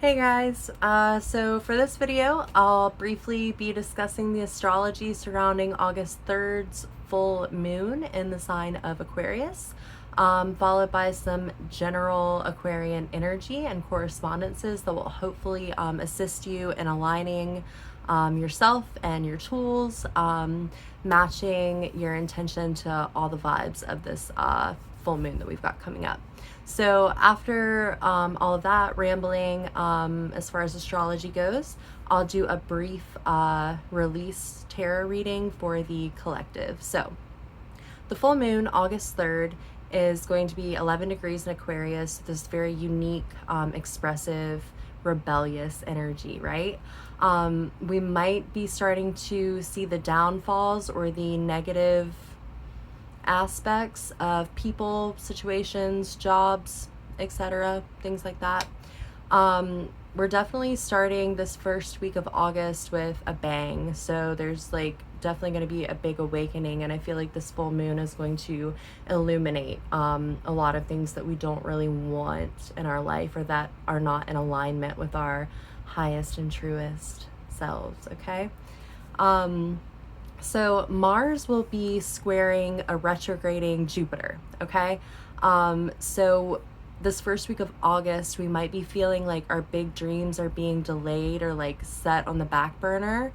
Hey guys, so for this video, I'll briefly be discussing the astrology surrounding August 3rd's full moon in the sign of Aquarius, followed by some general Aquarian energy and correspondences that will hopefully assist you in aligning yourself and your tools, matching your intention to all the vibes of this full moon that we've got coming up. So after all of that rambling, as far as astrology goes, I'll do a brief release tarot reading for the collective. So the full moon, August 3rd, is going to be 11 degrees in Aquarius, this very unique, expressive, rebellious energy, right? We might be starting to see the downfalls or the negative aspects of people, situations, jobs, etc., things like that. We're definitely starting this first week of August with a bang. So there's definitely going to be a big awakening, and I feel like this full moon is going to illuminate a lot of things that we don't really want in our life or that are not in alignment with our highest and truest selves, okay? So Mars will be squaring a retrograding Jupiter, okay? So this first week of August, we might be feeling like our big dreams are being delayed or set on the back burner.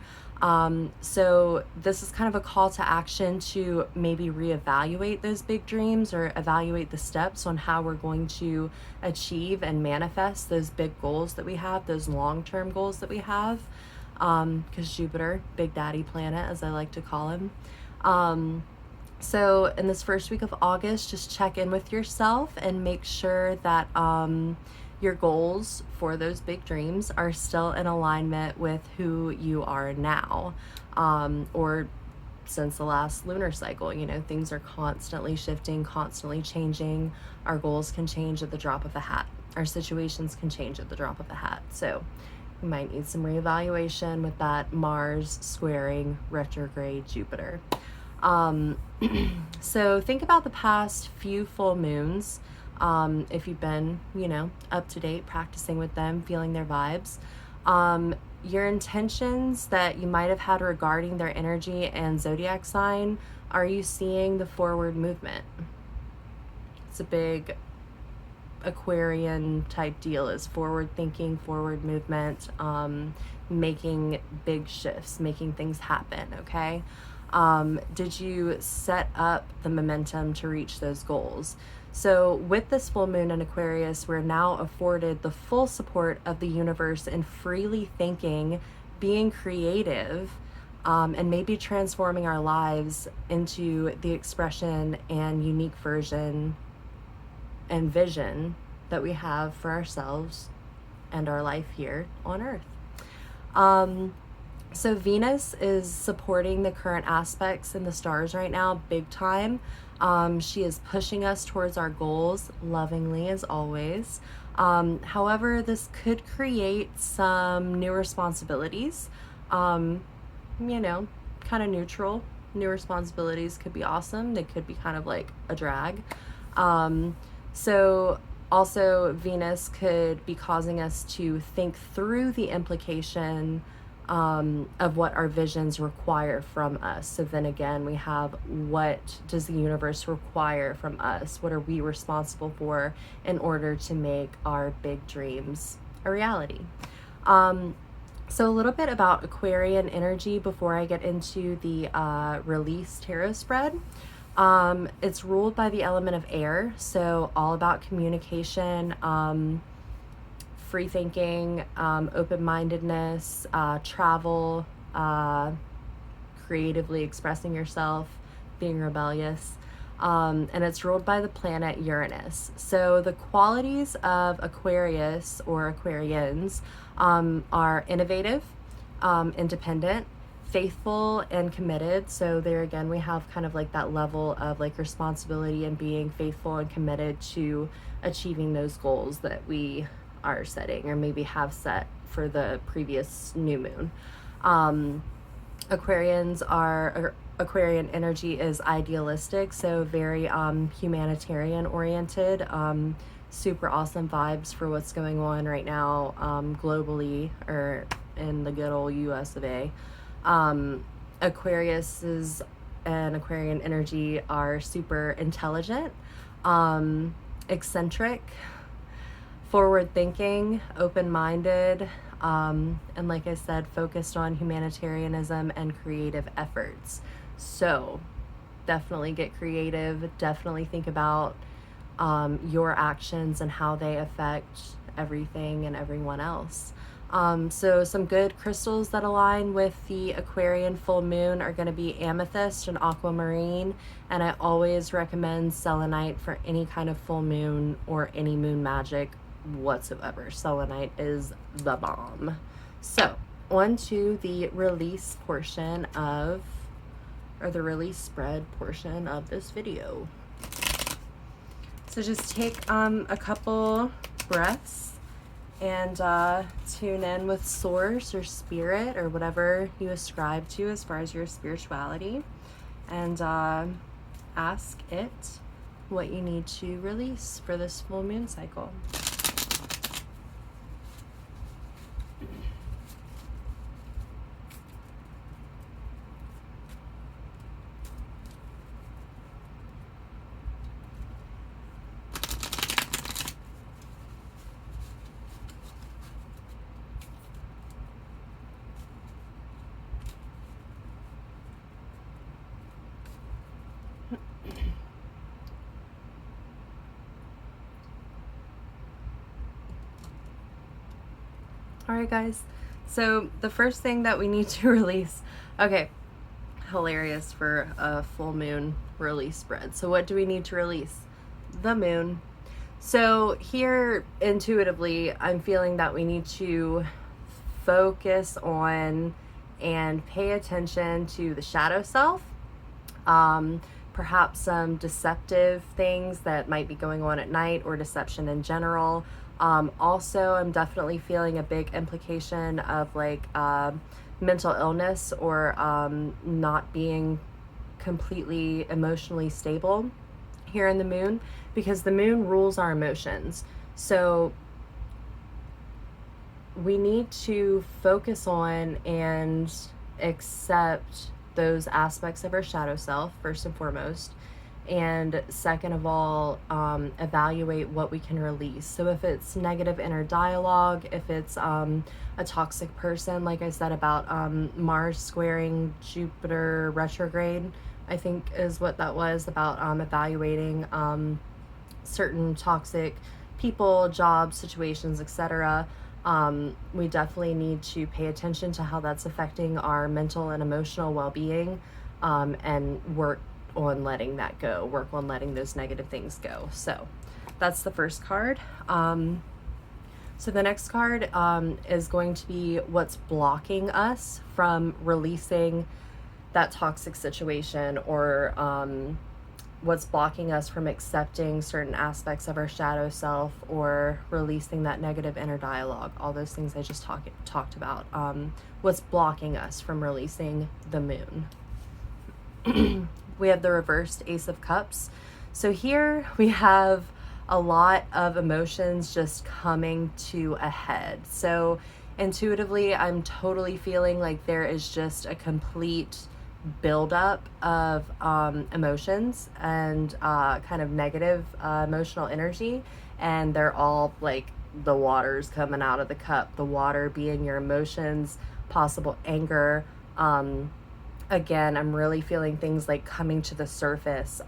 So this is kind of a call to action to maybe reevaluate those big dreams or evaluate the steps on how we're going to achieve and manifest those big goals that we have, those long-term goals that we have. Because Jupiter, Big Daddy planet, as I like to call him. So in this first week of August, just check in with yourself and make sure that your goals for those big dreams are still in alignment with who you are now, or since the last lunar cycle. You know, things are constantly shifting, constantly changing. Our goals can change at the drop of a hat. Our situations can change at the drop of a hat. So you might need some reevaluation with that Mars squaring retrograde Jupiter. So think about the past few full moons. If you've been, up to date, practicing with them, feeling their vibes. Your intentions that you might have had regarding their energy and zodiac sign, are you seeing the forward movement? It's a big Aquarian type deal, is forward thinking, forward movement, making big shifts, making things happen, okay? Did you set up the momentum to reach those goals? So with this full moon in Aquarius, we're now afforded the full support of the universe in freely thinking, being creative, and maybe transforming our lives into the expression and unique version and vision that we have for ourselves and our life here on Earth. So Venus is supporting the current aspects in the stars right now, big time. She is pushing us towards our goals, lovingly as always. However, this could create some new responsibilities. Kind of neutral. New responsibilities could be awesome. They could be kind of like a drag. So also Venus could be causing us to think through the implication of what our visions require from us. So then again, we have, what does the universe require from us? What are we responsible for in order to make our big dreams a reality? So a little bit about Aquarian energy before I get into the release tarot spread. It's ruled by the element of air, so all about communication, free thinking, open-mindedness, travel, creatively expressing yourself, being rebellious. And it's ruled by the planet Uranus. So the qualities of Aquarius or Aquarians are innovative, independent, faithful, and committed. So there again, we have kind of that level of responsibility and being faithful and committed to achieving those goals that we are setting or maybe have set for the previous new moon. Aquarian energy is idealistic, so very humanitarian oriented. super awesome vibes for what's going on right now, globally, or in the good old US of A. Aquarius and Aquarian energy are super intelligent, eccentric, forward thinking, open minded, and like I said, focused on humanitarianism and creative efforts. So definitely get creative, definitely think about your actions and how they affect everything and everyone else. So some good crystals that align with the Aquarian full moon are going to be amethyst and aquamarine, and I always recommend selenite for any kind of full moon or any moon magic whatsoever. Selenite is the bomb. So on to the release portion of, or the release spread portion of this video. So just take a couple breaths and tune in with source or spirit or whatever you ascribe to as far as your spirituality, and ask it what you need to release for this full moon cycle. All right, guys. So the first thing that we need to release, okay, hilarious for a full moon release spread. So what do we need to release? The moon. So here, intuitively, I'm feeling that we need to focus on and pay attention to the shadow self. Perhaps some deceptive things that might be going on at night, or deception in general. Also, I'm definitely feeling a big implication of like mental illness, or not being completely emotionally stable here in the moon, because the moon rules our emotions. So we need to focus on and accept those aspects of our shadow self, first and foremost, and second of all, evaluate what we can release. So if it's negative inner dialogue, if it's a toxic person, like I said about Mars squaring Jupiter retrograde, I think is what that was about, evaluating certain toxic people, jobs, situations, etc. We definitely need to pay attention to how that's affecting our mental and emotional well-being, and work on letting that go, work on letting those negative things go. So that's the first card. So the next card is going to be what's blocking us from releasing that toxic situation, or what's blocking us from accepting certain aspects of our shadow self, or releasing that negative inner dialogue, all those things I just talked about. What's blocking us from releasing the moon. We have the reversed Ace of Cups. So here we have a lot of emotions just coming to a head. So intuitively, I'm totally feeling like there is just a complete buildup of emotions and kind of negative emotional energy, and they're all like the water's coming out of the cup. The water being your emotions, possible anger. Again, I'm really feeling things like coming to the surface.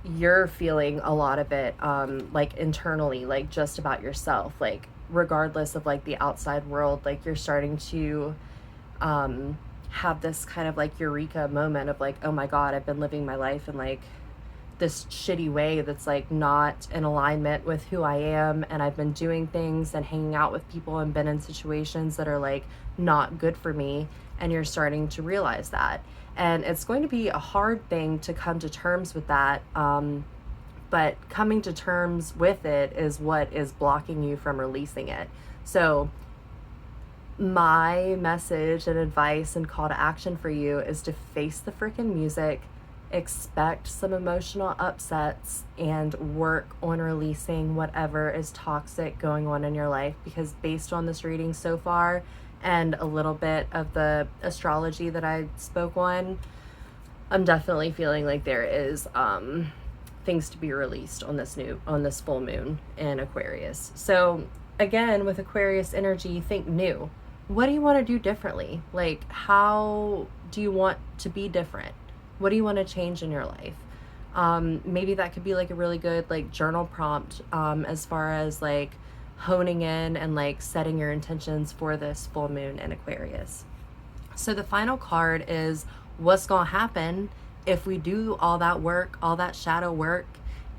You're feeling a lot of it, like internally, like just about yourself, like regardless of like the outside world, like you're starting to have this kind of like eureka moment of like, oh my God, I've been living my life in like this shitty way that's like not in alignment with who I am, and I've been doing things and hanging out with people and been in situations that are like not good for me, and you're starting to realize that. And it's going to be a hard thing to come to terms with that, but coming to terms with it is what is blocking you from releasing it. So my message and advice and call to action for you is to face the freaking music, expect some emotional upsets and work on releasing whatever is toxic going on in your life, because based on this reading so far and a little bit of the astrology that I spoke on, I'm definitely feeling like there is things to be released on this full moon in Aquarius. So again, with Aquarius energy, think new. What do you want to do differently? Like, how do you want to be different? What do you want to change in your life? Maybe that could be like a really good like journal prompt, as far as like honing in and like setting your intentions for this full moon in Aquarius. So the final card is what's going to happen if we do all that work, all that shadow work,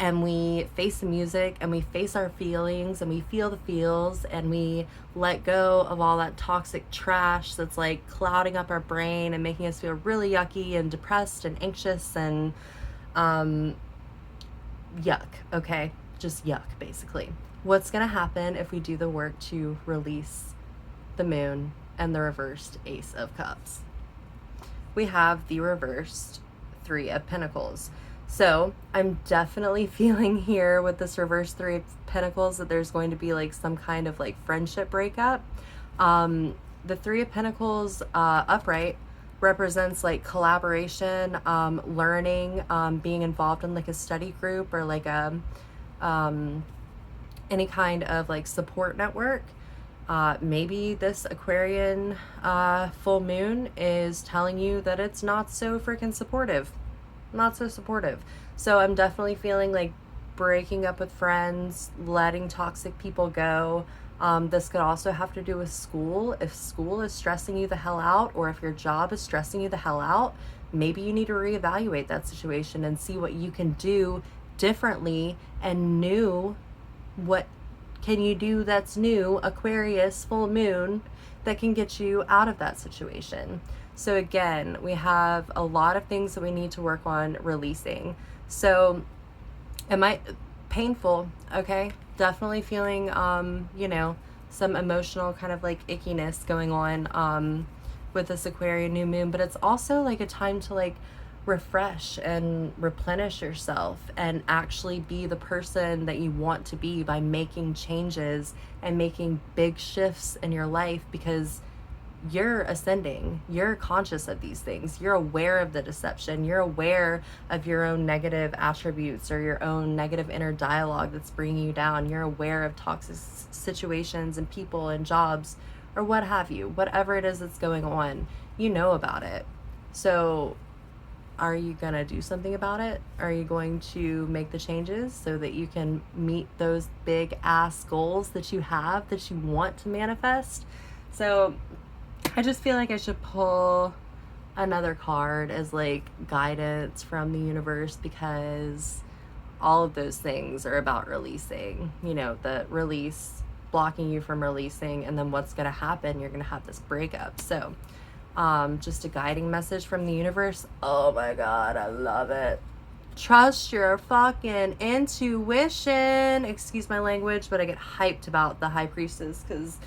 and we face the music and we face our feelings and we feel the feels and we let go of all that toxic trash that's like clouding up our brain and making us feel really yucky and depressed and anxious and yuck, okay? Just yuck, basically. What's gonna happen if we do the work to release the moon and the reversed Ace of Cups? We have the reversed Three of Pentacles. So I'm definitely feeling here with this reverse Three of Pentacles that there's going to be like some kind of like friendship breakup. The Three of Pentacles upright represents like collaboration, learning, being involved in like a study group or like a any kind of like support network. Maybe this Aquarian full moon is telling you that it's not so freaking supportive. Not so supportive. So I'm definitely feeling like breaking up with friends, letting toxic people go. This could also have to do with school. If school is stressing you the hell out, or if your job is stressing you the hell out, maybe you need to reevaluate that situation and see what you can do differently and new. What can you do that's new, Aquarius full moon, that can get you out of that situation? So again, we have a lot of things that we need to work on releasing. So am I painful? Okay. Definitely feeling, some emotional kind of like ickiness going on, with this Aquarian new moon, but it's also like a time to like refresh and replenish yourself and actually be the person that you want to be by making changes and making big shifts in your life, because you're ascending, you're conscious of these things, you're aware of the deception, you're aware of your own negative attributes or your own negative inner dialogue that's bringing you down, you're aware of toxic situations and people and jobs or what have you, whatever it is that's going on, you know about it. So are you gonna do something about it? Are you going to make the changes so that you can meet those big ass goals that you have, that you want to manifest? So I just feel like I should pull another card as like guidance from the universe, because all of those things are about releasing, the release, blocking you from releasing, and then what's going to happen, you're going to have this breakup. So just a guiding message from the universe. Oh my God, I love it. Trust your fucking intuition. Excuse my language, but I get hyped about the High Priestess because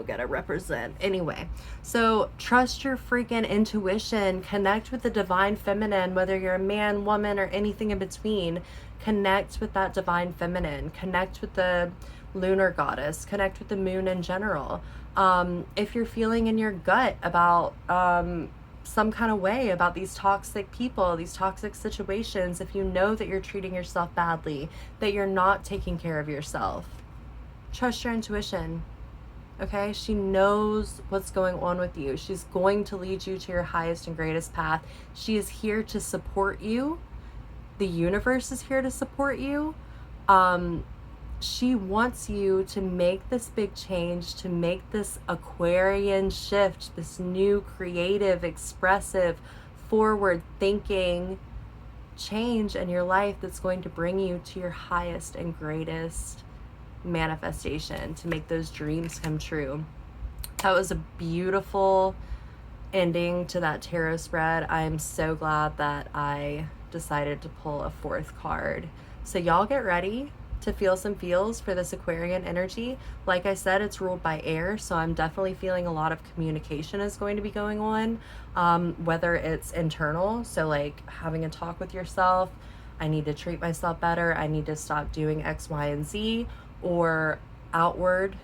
gotta represent. Anyway, so trust your freaking intuition. Connect with the divine feminine, whether you're a man, woman, or anything in between. Connect with that divine feminine. Connect with the lunar goddess. Connect with the moon in general. If you're feeling in your gut about some kind of way about these toxic people, these toxic situations, if you know that you're treating yourself badly, that you're not taking care of yourself, trust your intuition. Okay, she knows what's going on with you. She's going to lead you to your highest and greatest path. She is here to support you. The universe is here to support you. She wants you to make this big change, to make this Aquarian shift, this new creative, expressive, forward thinking change in your life that's going to bring you to your highest and greatest manifestation, to make those dreams come true. That was a beautiful ending to that tarot spread. I'm so glad that I decided to pull a fourth card. So y'all get ready. to feel some feels for this Aquarian energy. Like I said, it's ruled by air, so I'm definitely feeling a lot of communication is going to be going on, whether it's internal, so like having a talk with yourself, I need to treat myself better, I need to stop doing X, Y, and Z, or outward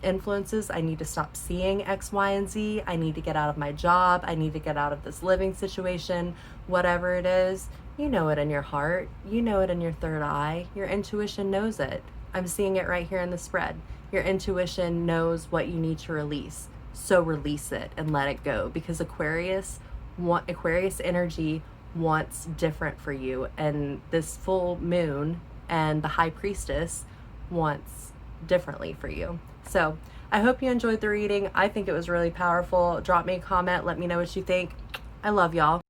influences, I need to stop seeing X, Y, and Z, I need to get out of my job, I need to get out of this living situation, whatever it is. You know it in your heart, you know it in your third eye, your intuition knows it. I'm seeing it right here in the spread. Your intuition knows what you need to release, so release it and let it go, because Aquarius energy wants different for you, and this full moon and the high priestess wants differently for you. So I hope you enjoyed the reading. I think it was really powerful. Drop me a comment, let me know what you think. I love y'all.